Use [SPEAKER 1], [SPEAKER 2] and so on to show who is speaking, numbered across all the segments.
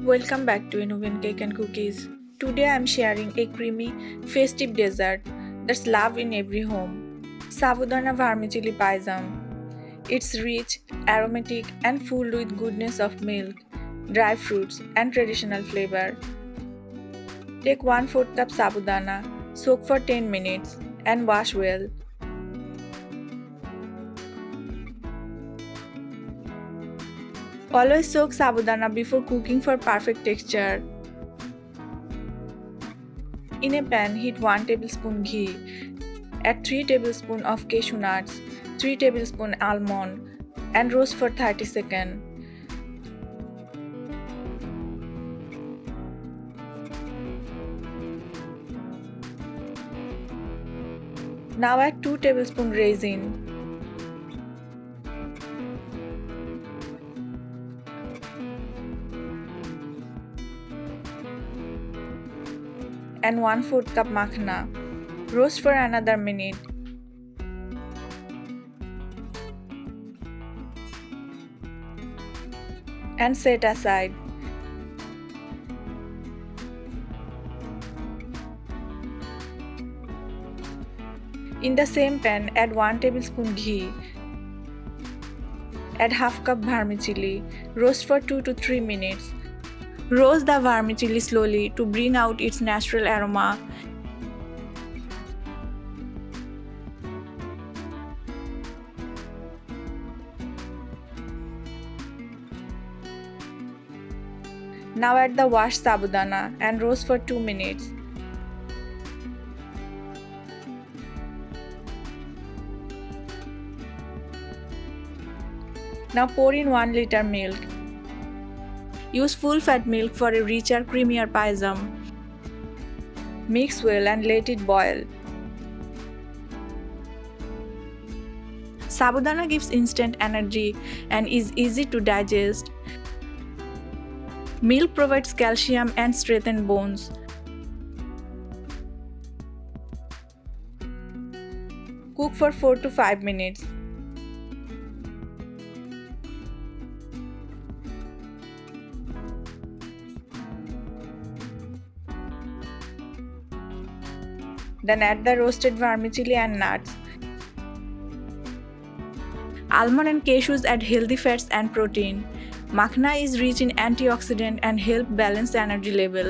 [SPEAKER 1] Welcome back to Innovent Cake and Cookies. Today I am sharing a creamy, festive dessert that's loved in every home. Sabudana Vermicelli Payasam. It's rich, aromatic, and full with goodness of milk, dry fruits, and traditional flavor. Take 1/4 cup sabudana, soak for 10 minutes, and wash well. Always soak sabudana before cooking for perfect texture. In a pan, heat 1 tablespoon ghee. Add 3 tablespoons of cashew nuts, 3 tablespoons almond, and roast for 30 seconds. Now add 2 tablespoons raisin. And 1/4 cup makhana. Roast for another minute. And set aside. In the same pan, add 1 tablespoon ghee. Add half cup vermicelli. Roast for 2 to 3 minutes. Roast the vermicelli slowly to bring out its natural aroma. Now add the washed sabudana and roast for 2 minutes. Now pour in 1 liter milk. Use full fat milk for a richer, creamier payasam. Mix well and let it boil. Sabudana gives instant energy and is easy to digest. Milk provides calcium and strengthens bones. Cook for 4 to 5 minutes. Then add the roasted vermicelli and nuts. Almond and cashews add healthy fats and protein. Makhana is rich in antioxidant and help balance the energy level.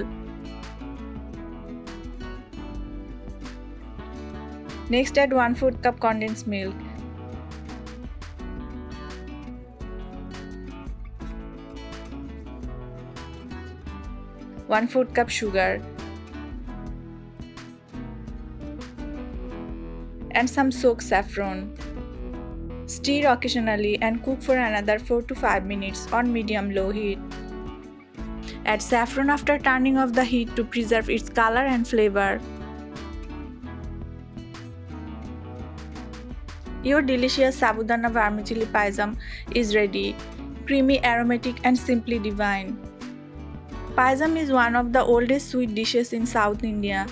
[SPEAKER 1] Next add 1/4 cup condensed milk. One-4 cup sugar. And some soaked saffron. Stir occasionally and cook for another 4 to 5 minutes on medium-low heat. Add saffron after turning off the heat to preserve its color and flavor. Your delicious Sabudana Vermicelli Payasam is ready, creamy, aromatic, and simply divine. Payasam is one of the oldest sweet dishes in South India,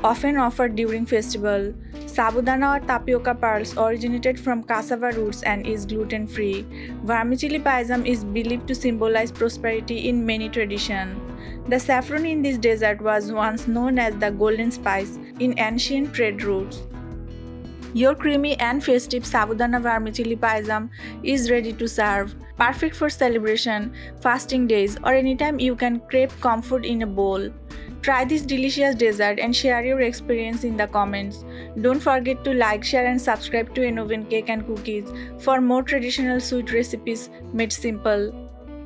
[SPEAKER 1] often offered during festival. Sabudana or tapioca pearls originated from cassava roots and is gluten-free. Vermicelli payasam is believed to symbolize prosperity in many traditions. The saffron in this dessert was once known as the golden spice in ancient trade routes. Your creamy and festive Sabudana Vermicelli Payasam is ready to serve. Perfect for celebration, fasting days, or anytime you can crave comfort in a bowl. Try this delicious dessert and share your experience in the comments. Don't forget to like, share, and subscribe to Innovent Cake and Cookies for more traditional sweet recipes made simple.